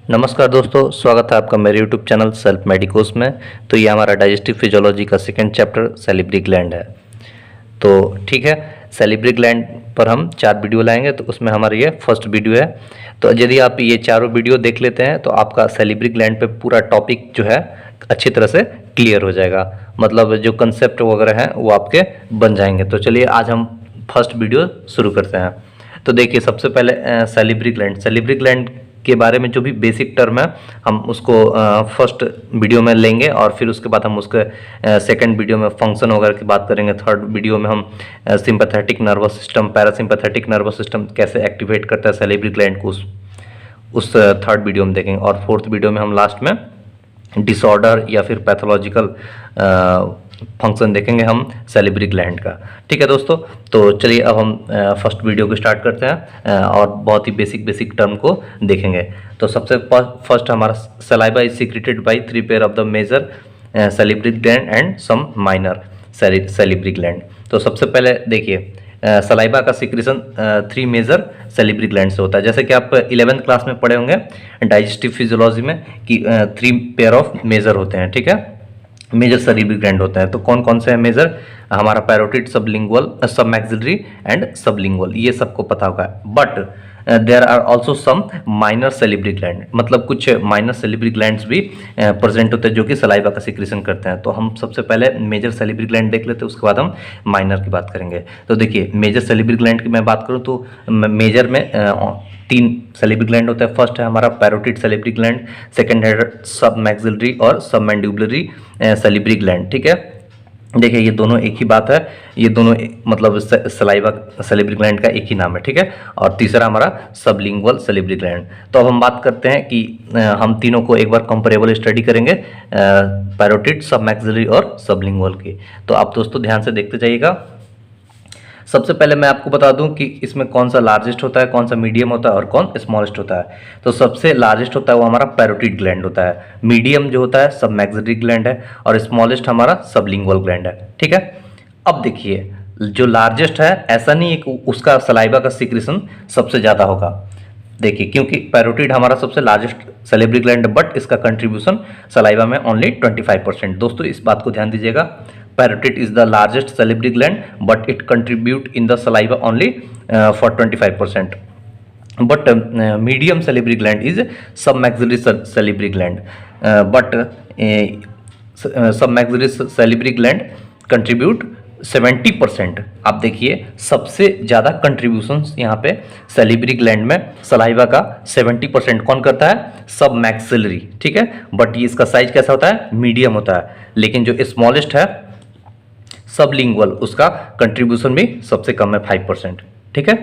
नमस्कार दोस्तों, स्वागत है आपका मेरे यूट्यूब चैनल सेल्फ मेडिकोस में। तो ये हमारा डाइजेस्टिव फिजियोलॉजी का सेकंड चैप्टर सैलिवरी ग्लैंड है। तो ठीक है, सैलिवरी ग्लैंड पर हम 4 वीडियो लाएंगे, तो उसमें हमारा ये फर्स्ट वीडियो है। तो यदि आप ये चारों वीडियो देख लेते हैं तो आपका सैलिवरी ग्लैंड पे पूरा टॉपिक जो है अच्छी तरह से क्लियर हो जाएगा, मतलब जो कंसेप्ट वगैरह हैं वो आपके बन जाएंगे। तो चलिए आज हम फर्स्ट वीडियो शुरू करते हैं। तो देखिए, सबसे पहले सैलिवरी ग्लैंड के बारे में जो भी बेसिक टर्म है हम उसको फर्स्ट वीडियो में लेंगे, और फिर उसके बाद हम उसके सेकंड वीडियो में फंक्शन वगैरह की बात करेंगे। थर्ड वीडियो में हम sympathetic nervous system, parasympathetic nervous system कैसे एक्टिवेट करता है सैलिवरी ग्लैंड को, उस थर्ड वीडियो में देखेंगे। और फोर्थ वीडियो में हम लास्ट में डिसऑर्डर या फिर पैथोलॉजिकल फंक्शन देखेंगे हम सैलिवरी ग्लैंड का। ठीक है दोस्तों, तो चलिए अब हम फर्स्ट वीडियो को स्टार्ट करते हैं और बहुत ही बेसिक टर्म को देखेंगे। तो सबसे फर्स्ट हमारा saliva is secreted by 3 pair of the major salivary gland and some minor salivary gland. तो सबसे पहले देखिए, सलाइवा का सिक्रेशन 3 मेजर सैलिवरी ग्लैंड से होता है। जैसे कि आप 11th क्लास में पढ़े होंगे डाइजेस्टिव फिजियोलॉजी में कि 3 पेयर ऑफ मेजर होते हैं। ठीक है, मेजर सैलिवरी ग्लैंड होते हैं। तो कौन कौन से हैं मेजर? हमारा parotid, sublingual, submaxillary and sublingual, ये सबको पता होगा। But there are also some minor salivary gland, मतलब कुछ माइनर सैलिवरी ग्लैंड्स भी प्रेजेंट होते हैं जो कि सलाइवा का सिक्रेशन करते हैं। तो हम सबसे पहले मेजर सैलिवरी ग्लैंड देख लेते हैं, उसके बाद हम माइनर की बात करेंगे। तो देखिए, मेजर सैलिवरी ग्लैंड की मैं बात करूँ तो मेजर में 3 सैलिवरी ग्लैंड होता है। फर्स्ट है हमारा पैरोटिड सैलिवरी ग्लैंड, सेकंड है सब मैक्सिलरी और सब मैंडिबुलरी सैलिवरी ग्लैंड। ठीक है, देखिए ये दोनों एक ही बात है, ये दोनों मतलब सलाइवा सैलिवरी ग्लैंड का एक ही नाम है। ठीक है, और तीसरा हमारा सबलिंगुअल सैलिवरी ग्लैंड। तो अब हम बात करते हैं कि हम तीनों को एक बार कंपेरेबल स्टडी करेंगे, पैरोटिड, सब मैक्सिलरी और सबलिंगुअल की। तो आप दोस्तों ध्यान से देखते जाइएगा। सबसे पहले मैं आपको बता दूं कि इसमें कौन सा लार्जेस्ट होता है, कौन सा मीडियम होता है और कौन स्मॉलेस्ट होता है। तो सबसे लार्जेस्ट होता है वो हमारा पैरोटिड ग्लैंड होता है, मीडियम जो होता है सब मैक्सिलरी ग्लैंड है, और स्मॉलेस्ट हमारा सबलिंगुअल ग्लैंड है। ठीक है, अब देखिए जो लार्जेस्ट है ऐसा नहीं है कि उसका सलाइवा का सिक्रेशन सबसे ज़्यादा होगा। देखिए, क्योंकि पैरोटिड हमारा सबसे लार्जेस्ट सैलिवरी ग्लैंड है, बट इसका कंट्रीब्यूशन सलाइवा में ओनली 25%। दोस्तों इस बात को ध्यान दीजिएगा, parotid is the largest salivary gland but it contribute in the saliva only for 25%. But medium salivary gland is submaxillary salivary gland, but submaxillary salivary gland contribute 70%। आप देखिए सबसे ज़्यादा कंट्रीब्यूशन यहाँ पे सैलिवरी ग्लैंड में सलाइवा का 70% कौन करता है? सब मैक्सिलरी। ठीक है, बट ये इसका साइज कैसा होता है? मीडियम होता है। लेकिन जो स्मॉलेस्ट है सबलिंगुअल, उसका कंट्रीब्यूशन भी सबसे कम है 5%। ठीक है,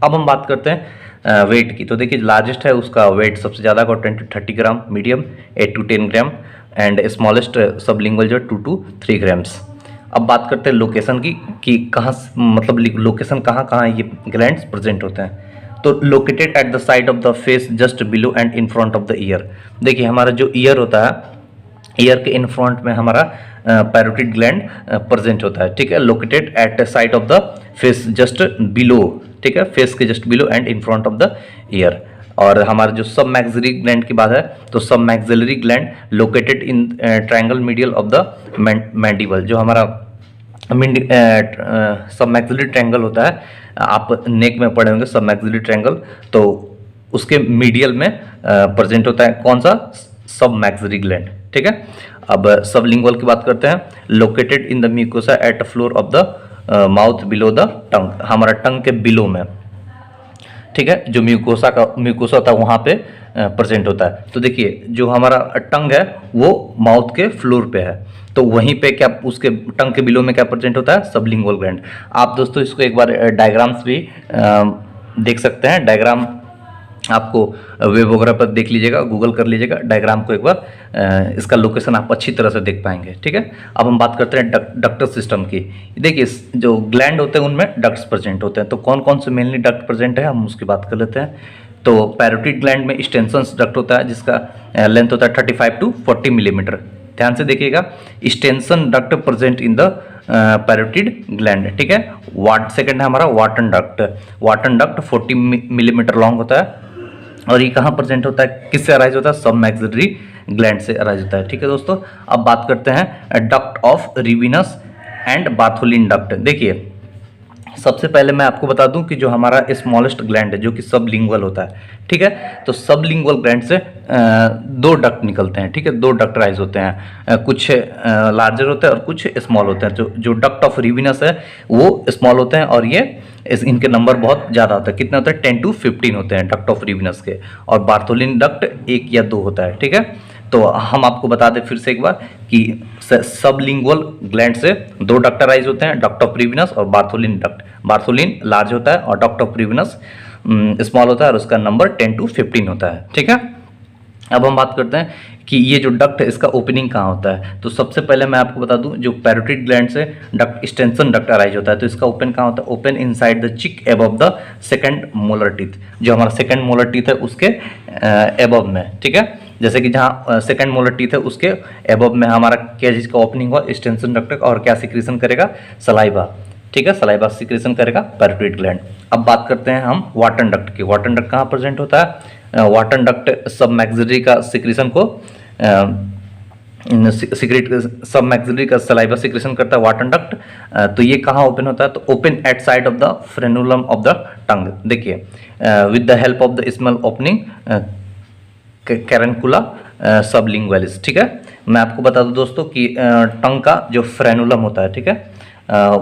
अब हम बात करते हैं वेट की। तो देखिए लार्जेस्ट है उसका वेट सबसे ज़्यादा का 10 to 30 gram, medium 8 to 10 gram and smallest sublingual जो 2 to 3 ग्राम्स। अब बात करते हैं लोकेशन की कि कहाँ, मतलब लोकेशन कहाँ कहाँ ये ग्लैंड्स प्रेजेंट होते हैं। तो located at the side of the face just below and in front of the year. देखिए हमारा जो ईयर होता है, ईयर के इन फ्रंट में हमारा पैरोटिड ग्लैंड प्रेजेंट होता है। ठीक है, located at side of the face just below. ठीक है, फेस के just below and in front of the year. और हमारा जो सब मैक्सिलरी ग्लैंड की बात है तो सब maxillary gland located in triangle medial of the mandible. जो हमारा सब मैक्सिलरी ट्रायंगल होता है, आप नेक में पढ़े होंगे सब मैक्सिलरी ट्रायंगल, तो उसके मीडियल में प्रेजेंट होता है कौन सा? सब मैक्सिलरी ग्लैंड। ठीक है, अब सबलिंगुअल की बात करते हैं। Located in the mucosa at floor of the mouth below the tongue, हमारा टंग के बिलो में। ठीक है, जो म्यूकोसा होता है वहाँ पे प्रेजेंट होता है। तो देखिए जो हमारा टंग है वो माउथ के फ्लोर पे है, तो वहीं पे क्या उसके टंग के बिलो में क्या प्रेजेंट होता है? Sublingual gland. आप दोस्तों इसको एक बार डायग्राम्स भी देख सकते हैं। डायग्राम आपको वेब वगैरह पर देख लीजिएगा, गूगल कर लीजिएगा डायग्राम को एक बार, इसका लोकेशन आप अच्छी तरह से देख पाएंगे। ठीक है, अब हम बात करते हैं डक्टर सिस्टम की। देखिए जो ग्लैंड होते हैं उनमें डक्ट्स प्रेजेंट होते हैं। तो कौन कौन से मेनली डक्ट प्रेजेंट है हम उसकी बात कर लेते हैं। तो पैरोटिड ग्लैंड में स्टेंसन्स डक्ट होता है जिसका लेंथ होता है 35 to 40 मिलीमीटर। ध्यान से देखिएगा, Stensen duct present in the parotid gland. ठीक है, सेकंड है हमारा वाटन डक्ट। वाटन डक्ट 40 मिलीमीटर लॉन्ग होता है और ये कहाँ प्रेजेंट होता है, किससे अराइज होता है, सब मैक्सिलरी ग्लैंड से अराइज होता है। ठीक है दोस्तों, अब बात करते हैं duct of Rivinus and Bartholin duct. देखिए सबसे पहले मैं आपको बता दूं कि जो हमारा स्मॉलेस्ट ग्लैंड है जो कि सबलिंगुअल होता है, ठीक है, तो सबलिंगुअल ग्लैंड से दो डक्ट निकलते हैं, ठीक है, दो डक्ट राइज होते हैं, कुछ लार्जर होते हैं और कुछ स्मॉल होते हैं। जो डक्ट ऑफ रिविनस है वो स्मॉल होते हैं और ये इनके नंबर बहुत ज़्यादा होता है, कितने होते हैं, 10 to 15 होते हैं डक्ट ऑफ रिविनस के, और बार्थोलिन डक्ट 1 या 2 होता है। ठीक है, तो हम आपको बता दें फिर से एक बार कि सबलिंगुअल ग्लैंड से दो डक्ट राइज होते हैं, डक्ट ऑफ रिविनस और बार्थोलिन डक्ट। बार्थोलिन लार्ज होता है और डक्ट ऑफ रिविनस स्मॉल होता है और उसका नंबर 10 to 15 होता है। ठीक है, अब हम बात करते हैं कि ये जो डक्ट है इसका ओपनिंग कहाँ होता है। तो सबसे पहले मैं आपको बता दूं जो पैरोटिड ग्लैंड से डक्ट एक्सटेंशन डक्ट अराइज होता है, तो इसका ओपन कहाँ होता है, ओपन इनसाइड द चिक above the second molar teeth. जो हमारा सेकंड मोलर टीथ है उसके एबव में, ठीक है, जैसे कि जहाँ सेकंड मोलर टीथ है उसके एबव में हमारा क्या चीज़ का ओपनिंग हुआ, एक्सटेंशन डक्ट, और क्या सिक्रीशन करेगा, सलाइवा। ठीक है, सलाइवा सिक्रीशन करेगा पैरोटिड ग्लैंड। अब बात करते हैं हम वाटन डक्ट की। वाटन डक्ट कहाँ प्रेजेंट होता है, वाटन डक्ट सब मैक्सिलरी का सिक्रीशन को सब मैक्सिलरी का सलाइवा सिक्रीशन करता है वाटन डक्ट। तो ये कहाँ ओपन होता है, तो open at side of the frenulum of the tongue. देखिए with the help of the small opening caruncula sublingualis. ठीक है, मैं आपको बता दूं दोस्तों कि टंग का जो फ्रेनुलम होता है, ठीक है,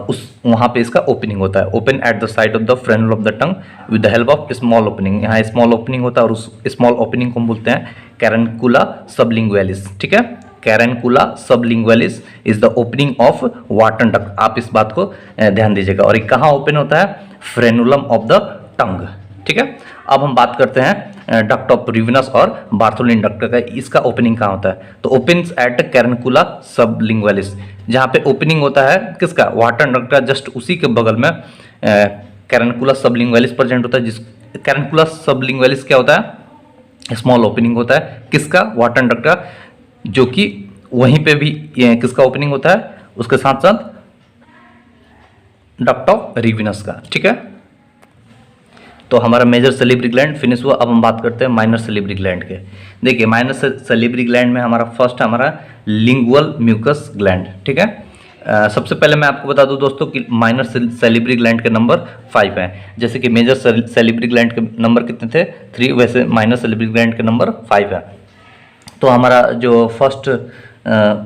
उस वहाँ पे इसका ओपनिंग होता है, open at the side of the frenulum of the tongue with the help of small opening. यहाँ स्मॉल ओपनिंग होता है और उस स्मॉल ओपनिंग को हम बोलते हैं कैरनकुला सबलिंगुअलिस। ठीक है, caruncula sublingualis is the opening of Wharton duct. आप इस बात को ध्यान दीजिएगा। और ये कहाँ ओपन होता है, फ्रेनुलम ऑफ द टंग। ठीक है, अब हम बात करते हैं डक्ट ऑफ रिविनस और बार्थोलिन डक्ट का, इसका ओपनिंग कहाँ होता है, तो ओपन्स एट कैरनकुला सबलिंगुअलिस। जहाँ पे ओपनिंग होता है किसका, वाटन डक्ट का, जस्ट उसी के बगल में कैरनकुला सबलिंगुअलिस प्रेजेंट होता है। जिस कैरनकुला सबलिंगुअलिस क्या होता है, स्मॉल ओपनिंग होता है किसका, वाटन डक्ट का, जो कि वहीं पे भी किसका ओपनिंग होता है, उसके साथ साथ डक्ट ऑफ रिविनस का। ठीक है, तो हमारा मेजर सैलिवरी ग्लैंड फिनिश हुआ। अब हम बात करते हैं माइनर सैलिवरी ग्लैंड के। देखिए माइनर सैलिवरी ग्लैंड में हमारा फर्स्ट हमारा लिंगुअल म्यूकस ग्लैंड। ठीक है, सबसे पहले मैं आपको बता दूं दोस्तों कि माइनर सैलिवरी ग्लैंड के नंबर 5 हैं। जैसे कि मेजर सैलिवरी ग्लैंड के नंबर कितने थे, 3, वैसे माइनर सैलिवरी ग्लैंड के नंबर 5 है। तो हमारा जो फर्स्ट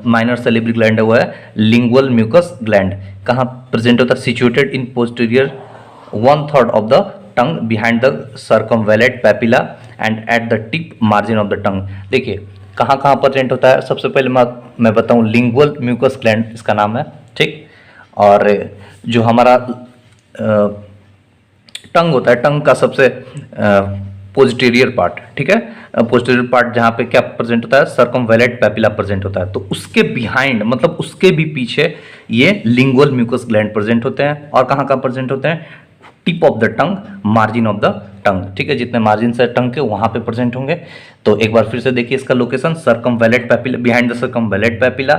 माइनर सैलिवरी ग्लैंड है वो है लिंगुअल म्यूकस ग्लैंड। कहाँ प्रेजेंट होता है, situated in posterior 1/3 of the tongue behind the circumvallate papilla and at the tip margin of the tongue. देखिए कहाँ कहाँ प्रेजेंट होता है, सबसे पहले मैं बताऊँ लिंगुअल म्यूकस ग्लैंड इसका नाम है। ठीक, और जो हमारा टंग होता है, टंग का सबसे पोस्टीरियर पार्ट, ठीक है, पोस्टीरियर पार्ट जहाँ पे क्या प्रेजेंट होता है, सर्कमवेलेट पैपिला प्रेजेंट होता है। तो उसके बिहाइंड मतलब उसके भी पीछे ये लिंगुअल म्यूकस ग्लैंड प्रेजेंट होते हैं। और कहाँ कहाँ प्रेजेंट होते हैं, tip of the tongue, margin of the tongue. ठीक है, जितने मार्जिन से टंग के वहां पे प्रेजेंट होंगे। तो एक बार फिर से देखिए इसका location, circumvallate papilla, behind the circumvallate papilla,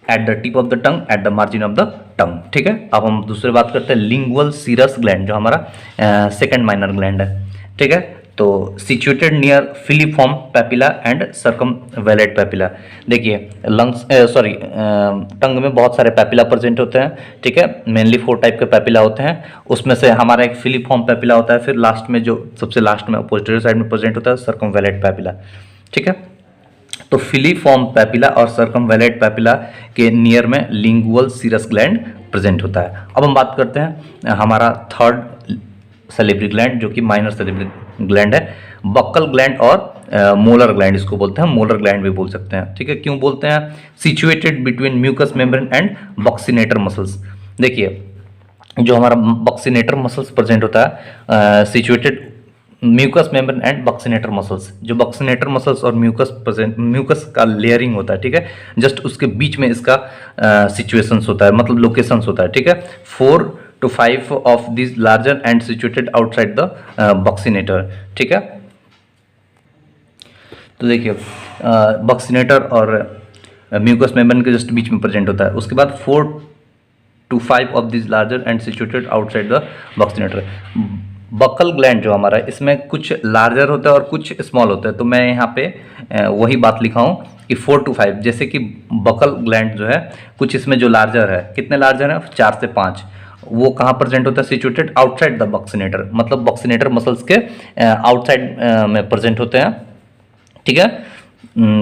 at the tip of the tongue, at the margin of the tongue. ठीक है, अब हम दूसरी बात करते हैं लिंगुअल सीरस ग्लैंड, जो हमारा सेकंड माइनर ग्लैंड है। ठीक है, तो situated near filiform papilla and circumvallate papilla. देखिए लंग्स टंग में बहुत सारे पैपिला प्रेजेंट होते हैं। ठीक है, मेनली 4 टाइप के पैपिला होते हैं। उसमें से हमारा एक फिलीफॉर्म पैपिला होता है, फिर लास्ट में जो सबसे लास्ट में पोस्टीरियर साइड में प्रेजेंट होता है सर्कमवेलेट पैपिला। ठीक है, तो फिलीफॉर्म पैपिला और सर्कमवेलेट पैपिला के नियर में लिंगुअल सीरस ग्लैंड प्रेजेंट होता है। अब हम बात करते हैं हमारा थर्ड सैलिवरी ग्लैंड, जो कि माइनर सैलिवरी ग्लैंड है, बक्कल ग्लैंड और मोलर ग्लैंड इसको बोलते हैं, मोलर ग्लैंड भी बोल सकते हैं। ठीक है, क्यों बोलते हैं, situated between mucous membrane and buccinator muscles. देखिए जो हमारा बक्सिनेटर मसल्स प्रेजेंट होता है, situated mucous membrane and buccinator muscles. जो बक्सिनेटर मसल्स और म्यूकस का लेयरिंग होता है, ठीक है, जस्ट उसके बीच में इसका सिचुएशंस होता है, मतलब लोकेशंस होता है। ठीक है, 4 to 5 of these larger and situated outside the buccinator। ठीक है, तो देखिए बक्सिनेटर और म्यूकस मेम्ब्रेन के जस्ट बीच में प्रेजेंट होता है। उसके बाद 4 to 5 of these larger and situated outside the buccinator। Buccal gland जो हमारा है इसमें कुछ लार्जर होता है और कुछ स्मॉल होता है। तो मैं यहाँ पे वही बात लिखा हूँ कि 4 to 5, जैसे कि बकल ग्लैंड जो है कुछ इसमें जो लार्जर है, कितने लार्जर है 4 से 5, वो कहाँ प्रेजेंट होता है, सिचुएटेड आउटसाइड द बक्सिनेटर, मतलब बक्सिनेटर मसल्स के आउटसाइड में प्रेजेंट होते हैं, ठीक है,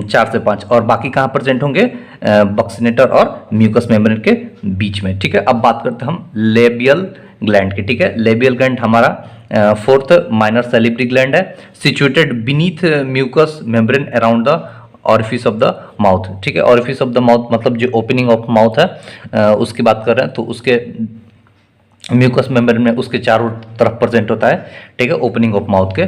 4 से 5। और बाकी कहाँ प्रेजेंट होंगे, बक्सिनेटर और म्यूकस मेम्ब्रेन के बीच में, ठीक है। अब बात करते हैं हम लेबियल ग्लैंड की, ठीक है। लेबियल ग्लैंड हमारा फोर्थ माइनर सैलिब्री ग्लैंड है, situated beneath mucous membrane around the orifice of the mouth, ठीक है। ऑरिफिस ऑफ द माउथ मतलब जो ओपनिंग ऑफ माउथ है उसकी बात कर रहे हैं, तो उसके म्यूकस मेम्ब्रेन में उसके चारों तरफ प्रेजेंट होता है, ठीक है। ओपनिंग ऑफ माउथ के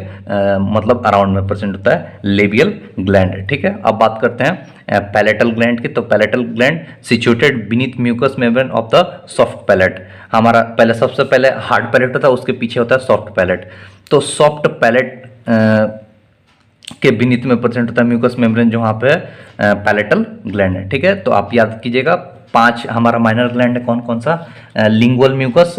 मतलब अराउंड में प्रेजेंट होता है लेबियल ग्लैंड, ठीक है। अब बात करते हैं पैलेटल ग्लैंड की। तो palatal gland situated beneath mucous membrane of the soft palate, हमारा पहले सबसे पहले हार्ड पैलेट होता है, उसके पीछे होता है सॉफ्ट पैलेट। तो सॉफ्ट पैलेट के बीनीथ में प्रेजेंट होता है म्यूकस मेम्ब्रेन जो वहाँ पे पैलेटल ग्लैंड है, ठीक है। तो आप याद कीजिएगा 5 हमारा माइनर ग्लैंड है, कौन कौन सा, lingual mucous,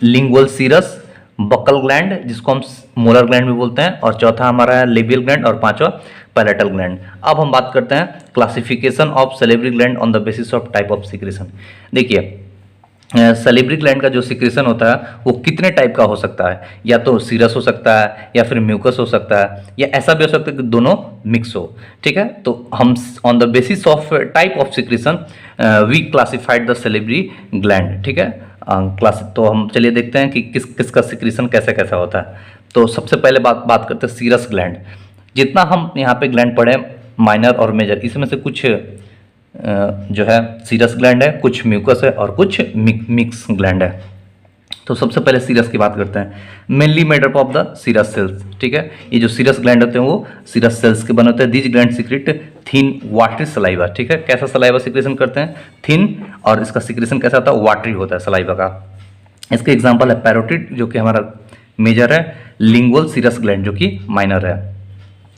lingual serous, buccal gland जिसको हम मोलर ग्लैंड भी बोलते हैं, और चौथा हमारा है लेबियल ग्लैंड, और पांचवा पैलेटल ग्लैंड। अब हम बात करते हैं classification of salivary gland on the basis of type of secretion. देखिए सैलिवरी ग्लैंड का जो सिक्रेशन होता है वो कितने टाइप का हो सकता है, या तो सीरस हो सकता है, या फिर म्यूकस हो सकता है, या ऐसा भी हो सकता है कि दोनों मिक्स हो, ठीक है। तो हम on the basis of type of secretion we classified the salivary gland, ठीक है। क्लास तो हम चलिए देखते हैं कि किसका सिक्रेशन कैसे कैसा होता है। तो सबसे पहले बात करते हैं सीरस ग्लैंड। जितना हम यहाँ पे ग्लैंड पढ़े माइनर और मेजर, इसमें से कुछ जो है सीरस ग्लैंड है, कुछ म्यूकस है, और कुछ मिक्स ग्लैंड है। तो सबसे पहले सीरस की बात करते हैं। Mainly made up of the serous cells, ठीक है। ये जो सीरस ग्लैंड होते हैं वो सीरस सेल्स के बने होते हैं। These gland secret thin watery saliva, ठीक है। कैसा सलाइवा सिक्रेशन करते हैं, थिन, और इसका सिक्रेशन कैसा होता है, वाटरी होता है सलाइवा का। इसके एग्जाम्पल है पैरोटिड जो कि हमारा मेजर है, लिंगुअल सीरस ग्लैंड जो कि माइनर है।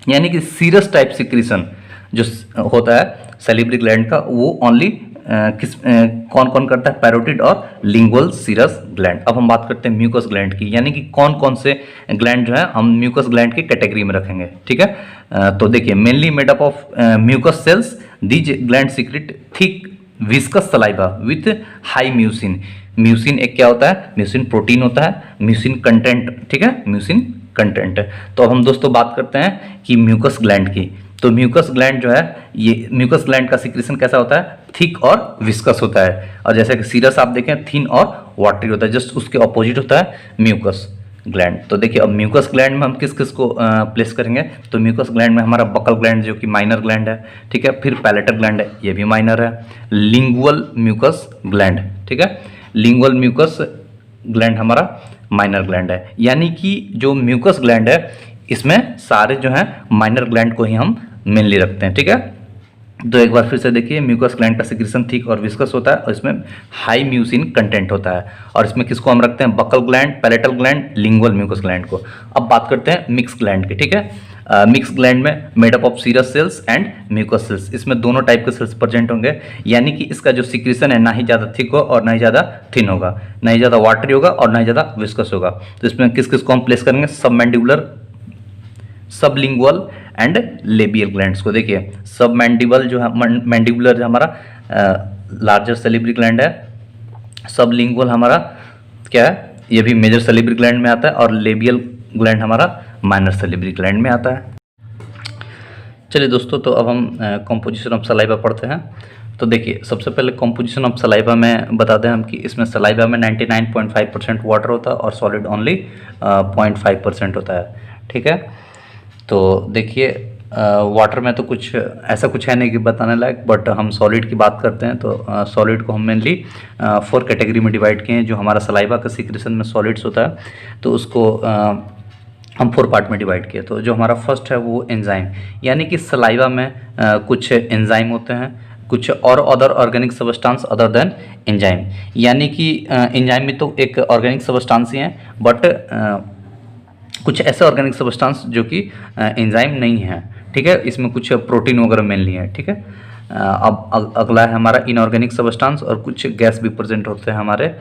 यानी कि सीरस टाइप सिक्रेशन जो होता है सैलिवरी ग्लैंड का वो ओनली कौन कौन करता है, पैरोटिड और लिंगुअल सीरस ग्लैंड। अब हम बात करते हैं म्यूकस ग्लैंड की, यानी कि कौन कौन से ग्लैंड जो है हम म्यूकस ग्लैंड की कैटेगरी में रखेंगे, ठीक है। तो देखिए mainly made up of mucous cells, these gland secrete thick viscous saliva with high mucin. Mucin एक क्या होता है, म्यूसिन प्रोटीन होता है, म्यूसिन कंटेंट, ठीक है, म्यूसिन कंटेंट। तो अब हम दोस्तों बात करते हैं कि म्यूकस ग्लैंड की। तो म्यूकस ग्लैंड जो है, ये म्यूकस ग्लैंड का सिक्रेशन कैसा होता है, थिक और विस्कस होता है। और जैसे कि सीरस आप देखें थिन और वाटरी होता है, जस्ट उसके ऑपोजिट होता है म्यूकस ग्लैंड। तो देखिए अब म्यूकस ग्लैंड में हम किस किस को प्लेस करेंगे, तो म्यूकस ग्लैंड में हमारा बकल ग्लैंड जो कि माइनर ग्लैंड है, ठीक है। फिर पैलेटल ग्लैंड है, ये भी माइनर है। लिंगुअल म्यूकस ग्लैंड, ठीक है, लिंगुअल म्यूकस ग्लैंड हमारा माइनर ग्लैंड है। यानी कि जो म्यूकस ग्लैंड है इसमें सारे जो हैं माइनर ग्लैंड को ही हम मेनली रखते हैं, ठीक है। तो एक बार फिर से देखिए म्यूकस ग्लैंड का सिक्रेशन थिक और विस्कस होता है, और इसमें हाई म्यूसिन कंटेंट होता है। और इसमें किसको हम रखते हैं, buccal gland, palatal gland, lingual mucous gland को। अब बात करते हैं मिक्स ग्लैंड की, ठीक है। मिक्स ग्लैंड में made up of serous cells and mucous cells, इसमें दोनों टाइप के सेल्स प्रेजेंट होंगे। यानी कि इसका जो सिक्रेशन है ना ही ज़्यादा थिक हो और ना ही ज़्यादा थिन होगा, ना ही ज़्यादा वाटरी होगा और ना ही ज़्यादा विस्कस होगा। तो इसमें किस किस को हम प्लेस करेंगे, सब mandibular, sublingual and labial glands को। देखिए सब मैंडिबल जो है, मैंडिबुलर जो हमारा लार्जर सैलिवरी ग्लैंड है, सबलिंगुअल हमारा क्या है, ये भी मेजर सैलिवरी ग्लैंड में आता है, और लेबियल ग्लैंड हमारा माइनर सैलिवरी ग्लैंड में आता है। चलिए दोस्तों, तो अब हम कॉम्पोजिशन ऑफ सलाइवा पढ़ते हैं। तो देखिए सबसे पहले कॉम्पोजिशन ऑफ सलाइवा में बता दें हम कि इसमें सलाइवा में 99.5% वाटर होता है और सॉलिड ओनली 0.5% होता है, ठीक है। तो देखिए वाटर में तो कुछ ऐसा कुछ है नहीं कि बताने लायक, बट हम सॉलिड की बात करते हैं। तो सॉलिड को हम मेनली 4 कैटेगरी में डिवाइड किए हैं। जो हमारा सलाइवा का सिक्रेशन में सॉलिड्स होता है तो उसको हम 4 पार्ट में डिवाइड किए। तो जो हमारा फर्स्ट है वो एंजाइम, यानी कि सलाइवा में कुछ एंजाइम होते हैं, कुछ और other organic substance other than enzyme. यानी कि एंजाइम भी तो एक ऑर्गेनिक सबस्टांस ही है, बट कुछ ऐसे ऑर्गेनिक सबस्टांस जो कि एंजाइम नहीं है, ठीक है। इसमें कुछ प्रोटीन वगैरह मेनली है, ठीक है। अब अगला है हमारा इनऑर्गेनिक सबस्टांस, और कुछ गैस भी प्रेजेंट होते हैं हमारे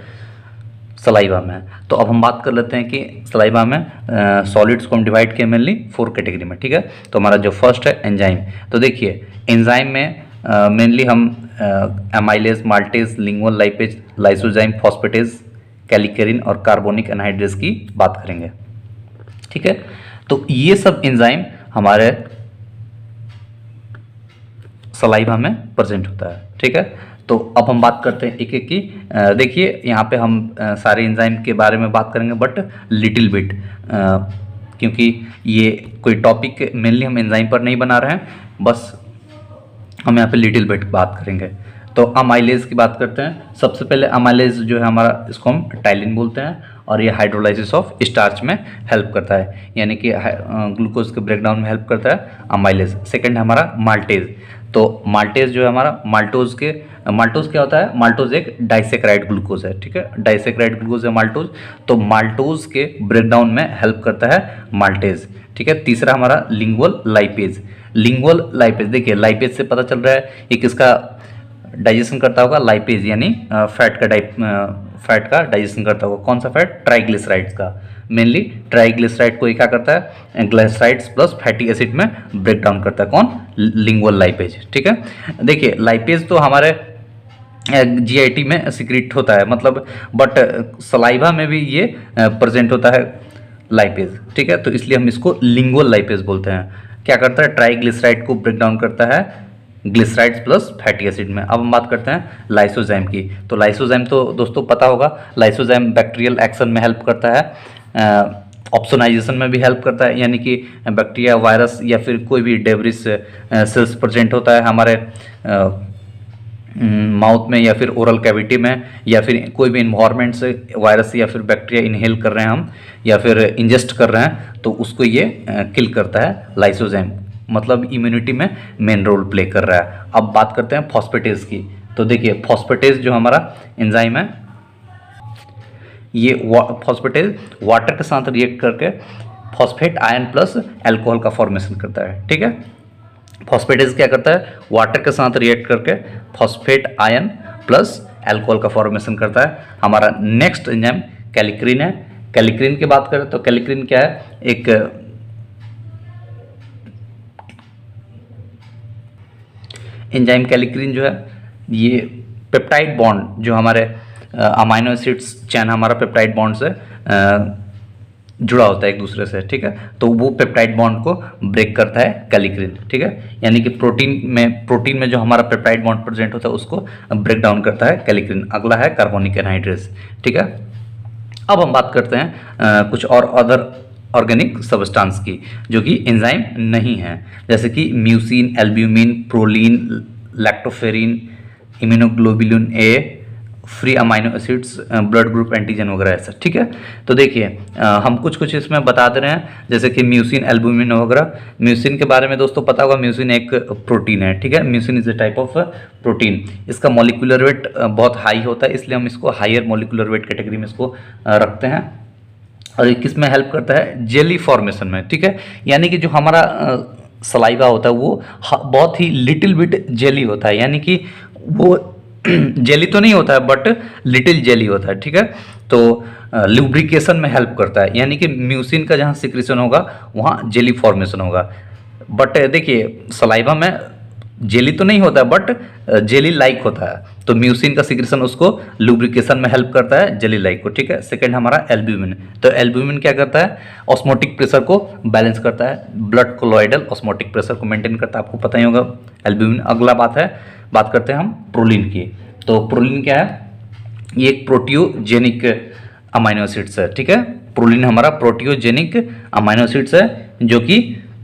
सलाइवा में। तो अब हम बात कर लेते हैं कि सलाइवा में सॉलिड्स को हम डिवाइड किए मेनली 4 कैटेगरी में, ठीक है। तो हमारा जो फर्स्ट है एंजाइम। तो देखिए एंजाइम में मेनली हम amylase, maltase, lingual, lipase, lysozyme, phosphatase, kallikrein और कार्बोनिक एनहाइड्रेज की बात करेंगे, ठीक है। तो ये सब एंजाइम हमारे सलाइवा में प्रेजेंट होता है, ठीक है। तो अब हम बात करते हैं एक एक की। देखिए यहाँ पे हम सारे एंजाइम के बारे में बात करेंगे बट लिटिल बिट, क्योंकि ये कोई टॉपिक मेनली हम एंजाइम पर नहीं बना रहे हैं, बस हम यहाँ पे लिटिल बिट बात करेंगे। तो अमाइलेज की बात करते हैं। सबसे पहले अमाइलेज जो है हमारा, इसको हम टाइलिन बोलते हैं और ये हाइड्रोलाइसिस ऑफ स्टार्च में हेल्प करता है, यानी कि ग्लूकोज के ब्रेकडाउन में हेल्प करता है अमाइलेज। सेकंड है हमारा माल्टेज। तो माल्टेज जो है हमारा माल्टोज क्या होता है, माल्टोज एक डाइसेक्राइड ग्लूकोज है, ठीक है। डाइसेक्राइड ग्लूकोज है माल्टोज, तो माल्टोज के ब्रेकडाउन में हेल्प करता है माल्टेज, ठीक है। तीसरा हमारा लिंगुअल लाइपेज। लिंगुअल लाइपेज, देखिए लाइपेज से पता चल रहा है ये किसका डाइजेशन करता होगा, लाइपेज यानी फैट का डाइजेशन करता होगा। कौन सा फैट, ट्राइग्लिसराइड्स का। मेनली ट्राइग्लिसराइड को ये क्या करता है, ग्लाइसराइड्स प्लस फैटी एसिड में ब्रेक डाउन करता है। कौन, लिंगुअल लाइपेज, ठीक है। देखिए लाइपेज तो हमारे जीआईटी में सिक्रीट होता है, मतलब बट सलाइवा में भी ये प्रेजेंट होता है लाइपेज, ठीक है। तो इसलिए हम इसको लिंगुअल लाइपेज बोलते हैं। क्या करता है, ट्राइग्लिसराइड को ब्रेक डाउन करता है ग्लिसराइड्स प्लस फैटी एसिड में। अब हम बात करते हैं लाइसोजाइम की। तो लाइसोजाइम तो दोस्तों पता होगा, लाइसोजाइम बैक्टीरियल एक्शन में हेल्प करता है, ऑप्सोनाइजेशन में भी हेल्प करता है, यानी कि बैक्टीरिया, वायरस या फिर कोई भी डेब्रिस सेल्स प्रेजेंट होता है हमारे माउथ में या फिर ओरल कैविटी में, या फिर कोई भी इन्वायरमेंट से वायरस या फिर बैक्टीरिया इनहेल कर रहे हैं हम या फिर इंजेस्ट कर रहे हैं, तो उसको ये किल करता है लाइसोजाइम, मतलब इम्यूनिटी में मेन रोल प्ले कर रहा है। अब बात करते हैं फॉस्फेटेज की। तो देखिए फॉस्फेटेज जो हमारा एंजाइम है, ये फॉस्फेटेज वाटर के साथ रिएक्ट करके फॉस्फेट आयन प्लस अल्कोहल का फॉर्मेशन करता है, ठीक है। फॉस्फेटेज क्या करता है, वाटर के साथ रिएक्ट करके फॉस्फेट आयन प्लस अल्कोहल का फॉर्मेशन करता है। हमारा नेक्स्ट एंजाइम कैलिक्रिन है। कैलिक्रिन की बात करें तो कैलिक्रिन क्या है, एक एंजाइम कैलिक्रिन जो है ये पेप्टाइड बॉन्ड जो हमारे अमाइनो एसिड्स चैन हमारा पेप्टाइड बॉन्ड से जुड़ा होता है एक दूसरे से, ठीक है। तो वो पेप्टाइड बॉन्ड को ब्रेक करता है कैलिक्रिन, ठीक है। यानी कि प्रोटीन में जो हमारा पेप्टाइड बॉन्ड प्रेजेंट होता है उसको ब्रेक डाउन करता है कैलिक्रिन। अगला है कार्बोनिक एनहाइड्रेज, ठीक है। अब हम बात करते हैं कुछ और अदर ऑर्गेनिक सब्सटेंस की जो कि एंजाइम नहीं है, जैसे कि mucin, albumin, proline, lactoferrin, immunoglobulin A, free amino acids, blood group antigen वगैरह ऐसा, ठीक है। तो देखिए हम कुछ इसमें बता दे रहे हैं, जैसे कि म्यूसिन, एल्ब्यूमिन वगैरह। म्यूसिन के बारे में दोस्तों पता होगा, म्यूसिन एक प्रोटीन है, ठीक है। Mucin is a type of protein. इसका मॉलिक्यूलर वेट बहुत हाई होता है, इसलिए हम इसको हायर मॉलिक्यूलर वेट कैटेगरी में इसको रखते हैं। और ये किस में हेल्प करता है, जेली फॉर्मेशन में, ठीक है। यानी कि जो हमारा सलाइवा होता है वो बहुत ही लिटिल बिट जेली होता है, यानी कि वो जेली तो नहीं होता है बट लिटिल जेली होता है, ठीक है। तो लुब्रिकेशन में हेल्प करता है, यानी कि म्यूसिन का जहाँ सिक्रेशन होगा वहाँ जेली फॉर्मेशन होगा। बट देखिए सलाइवा में जेली तो नहीं होता है बट जेली लाइक होता है, तो म्यूसिन का सिक्रेशन उसको लुब्रिकेशन में हेल्प करता है जेली लाइक को, ठीक है। सेकंड हमारा एल्ब्यूमिन। तो एल्ब्यूमिन क्या करता है, ऑस्मोटिक प्रेशर को बैलेंस करता है, ब्लड कोलॉइडल ऑस्मोटिक प्रेशर को मेंटेन करता है, आपको पता ही होगा एल्ब्यूमिन। अगला बात करते हैं हम प्रोलीन की। तो प्रोलीन क्या है, ये एक प्रोटियोजेनिक अमाइनो एसिड्स है, ठीक है। प्रोलीन हमारा प्रोटियोजेनिक अमाइनो एसिड्स है जो कि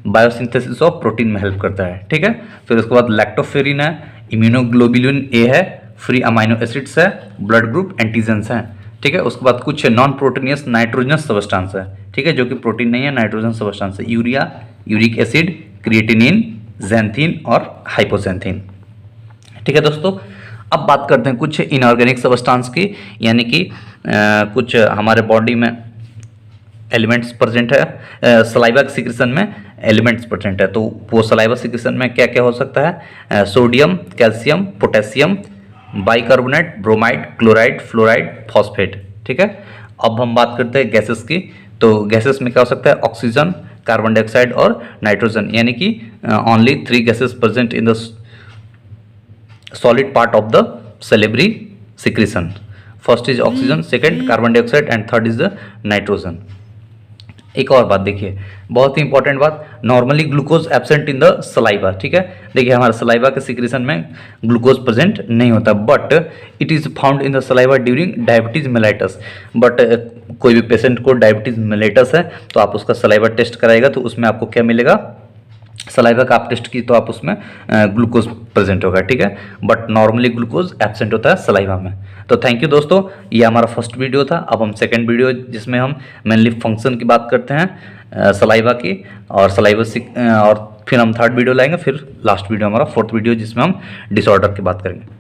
बायोसिंथेसिस ऑफ प्रोटीन में हेल्प करता है, ठीक है। फिर उसके बाद लैक्टोफेरिन है, इम्यूनोग्लोबुलिन ए है, फ्री अमाइनो एसिड्स है, ब्लड ग्रुप एंटीजन्स हैं, ठीक है। उसके बाद कुछ नॉन प्रोटीनियस नाइट्रोजनस सब्सटेंस है, ठीक है, जो कि प्रोटीन नहीं है, नाइट्रोजन सब्सटेंस है। Urea, uric acid, creatinine, xanthine और हाइपोज़ैंथीन, ठीक है दोस्तों। अब बात करते हैं कुछ इनऑर्गेनिक सब्सटेंस की, यानी कि कुछ हमारे बॉडी में एलिमेंट्स प्रेजेंट है, सलाइवा सिक्रेशन में एलिमेंट्स प्रेजेंट है। तो वो सलाइवा सिक्रेशन में क्या क्या हो सकता है, sodium, calcium, potassium, bicarbonate, bromide, chloride, fluoride, phosphate, ठीक है। अब हम बात करते हैं गैसेस की। तो गैसेस में क्या हो सकता है, ऑक्सीजन, कार्बन डाइऑक्साइड और नाइट्रोजन, यानी कि only 3 gases present in the solid part of the salivary secretion. First is oxygen, second carbon dioxide and third is the nitrogen. एक और बात देखिए, बहुत ही इंपॉर्टेंट बात, normally glucose absent in the saliva. ठीक है, देखिए हमारे सलाइवा के सिक्रीशन में ग्लूकोज प्रेजेंट नहीं होता, but it is found in the saliva during diabetes mellitus. But कोई भी पेशेंट को डायबिटीज मेलाइटस है तो आप उसका सलाइवा टेस्ट कराएगा तो उसमें आपको क्या मिलेगा, सलाइवा का आप टेस्ट की तो आप उसमें ग्लूकोज प्रेजेंट होगा। ठीक है, बट नॉर्मली ग्लूकोज एब्सेंट होता है सलाइवा में। तो थैंक यू दोस्तों, ये हमारा फर्स्ट वीडियो था। अब हम सेकंड वीडियो जिसमें हम मेनली फंक्शन की बात करते हैं सलाइवा की और सलाइवा और फिर हम थर्ड वीडियो लाएंगे, फिर लास्ट वीडियो हमारा फोर्थ वीडियो जिसमें हम डिसऑर्डर की बात करेंगे।